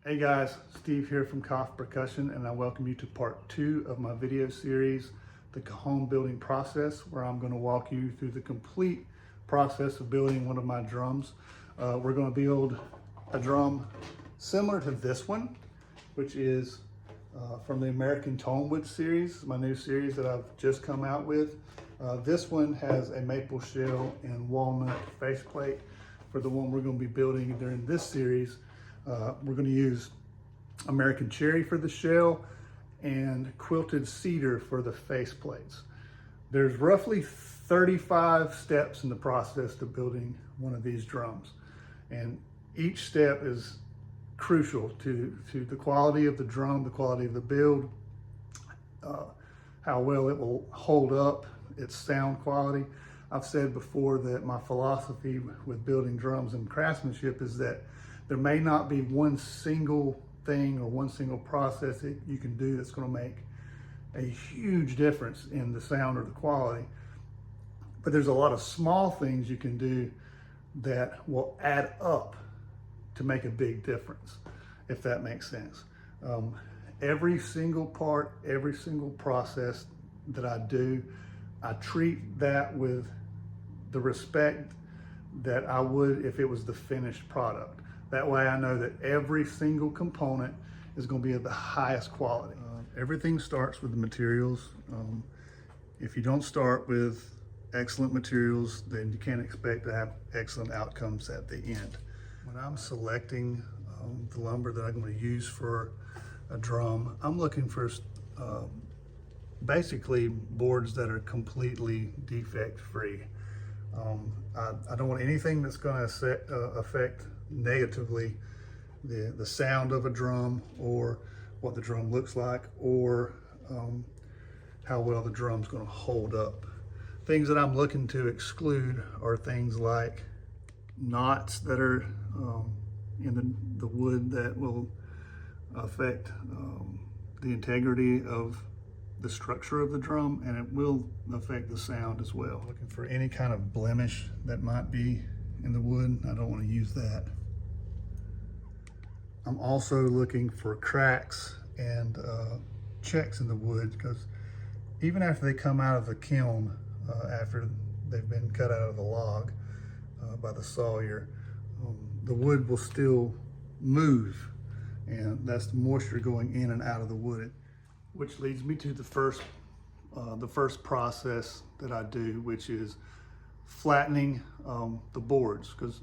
Hey guys, Steve here from Kopf Percussion, and I welcome you to part 2 of my video series, the Cajon building process, where I'm going to walk you through the complete process of building one of my drums. We're going to build a drum similar to this one, which is from the American Tonewood series, my new series that I've just come out with. This one has a maple shell and walnut faceplate. For the one we're going to be building during this series, we're going to use American cherry for the shell and quilted cedar for the face plates. There's roughly 35 steps in the process to building one of these drums, and each step is crucial to the quality of the drum, the quality of the build, how well it will hold up, its sound quality. I've said before that my philosophy with building drums and craftsmanship is that there may not be one single thing or one single process that you can do that's going to make a huge difference in the sound or the quality, but there's a lot of small things you can do that will add up to make a big difference, if that makes sense. Every single part, every single process that I do, I treat that with the respect that I would if it was the finished product. That way I know that every single component is going to be of the highest quality. Everything starts with the materials. If you don't start with excellent materials, then you can't expect to have excellent outcomes at the end. When I'm selecting the lumber that I'm going to use for a drum, I'm looking for basically boards that are completely defect free. I don't want anything that's going to affect negatively the sound of a drum, or what the drum looks like, or how well the drum's going to hold up. Things that I'm looking to exclude are things like knots that are in the wood that will affect the integrity of the structure of the drum, and it will affect the sound as well. Looking for any kind of blemish that might be in the wood. I don't want to use that. I'm also looking for cracks and checks in the wood, because even after they come out of the kiln, after they've been cut out of the log by the sawyer, the wood will still move, and that's the moisture going in and out of the wood. Which leads me to the first process that I do, which is flattening the boards, because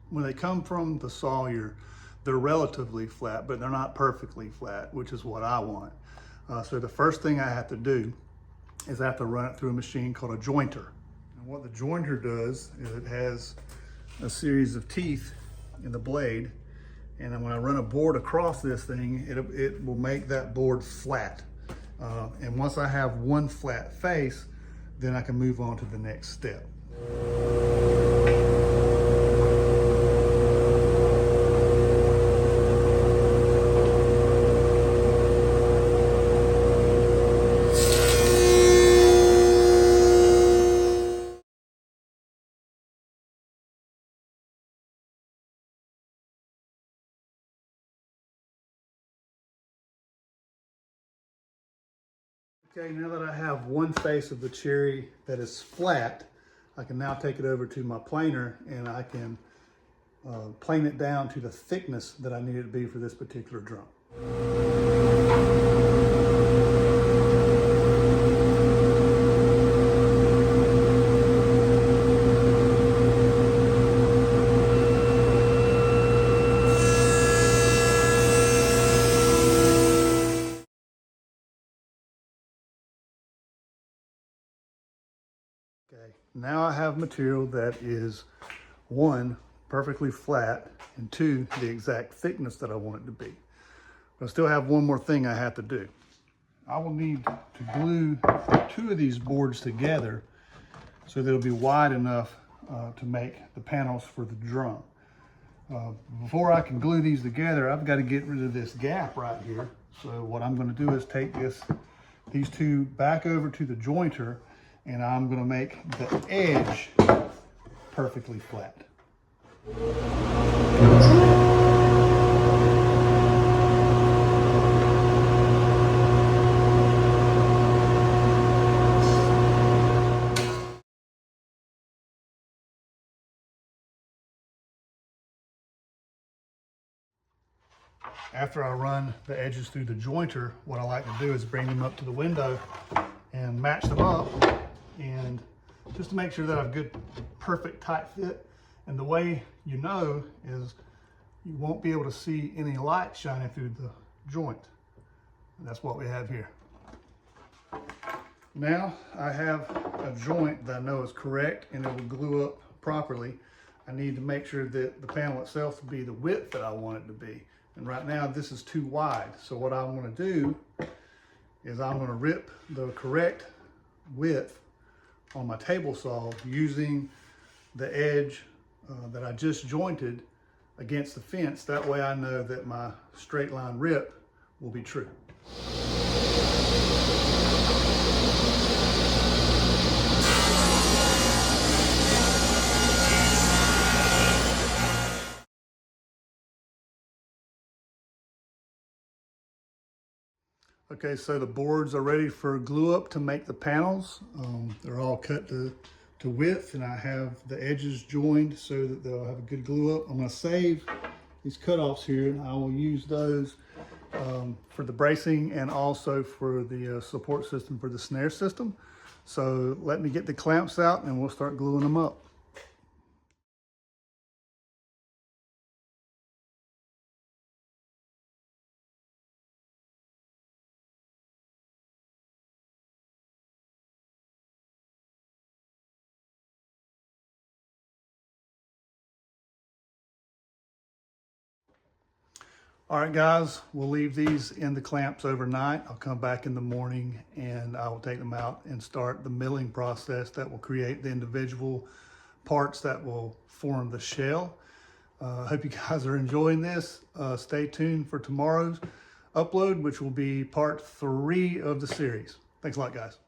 when they come from the sawyer, they're relatively flat, but they're not perfectly flat, which is what I want. So the first thing I have to do is I have to run it through a machine called a jointer. And what the jointer does is it has a series of teeth in the blade, and then when I run a board across this thing, it will make that board flat. And once I have one flat face, then I can move on to the next step. Okay, now that I have one face of the cherry that is flat, I can now take it over to my planer, and I can plane it down to the thickness that I need it to be for this particular drum. Okay, now I have material that is, one, perfectly flat, and two, the exact thickness that I want it to be. But I still have one more thing I have to do. I will need to glue two of these boards together so that it'll be wide enough to make the panels for the drum. Before I can glue these together, I've got to get rid of this gap right here. So what I'm going to do is take these two back over to the jointer, and I'm going to make the edge perfectly flat. after I run the edges through the jointer, what I like to do is bring them up to the window and match them up, and just to make sure that I've good, perfect tight fit. And the way you know is you won't be able to see any light shining through the joint. And that's what we have here. Now I have a joint that I know is correct and it will glue up properly. I need to make sure that the panel itself will be the width that I want it to be. And right now this is too wide. So what I'm going to do is I'm going to rip the correct width on my table saw using the edge that I just jointed against the fence. That way I know that my straight line rip will be true. Okay, so the boards are ready for glue up to make the panels. They're all cut to width, and I have the edges joined so that they'll have a good glue up. I'm going to save these cutoffs here, and I will use those for the bracing and also for the support system for the snare system. So let me get the clamps out and we'll start gluing them up. All right, guys, we'll leave these in the clamps overnight. I'll come back in the morning and I will take them out and start the milling process that will create the individual parts that will form the shell. I hope you guys are enjoying this. Stay tuned for tomorrow's upload, which will be part 3 of the series. Thanks a lot, guys.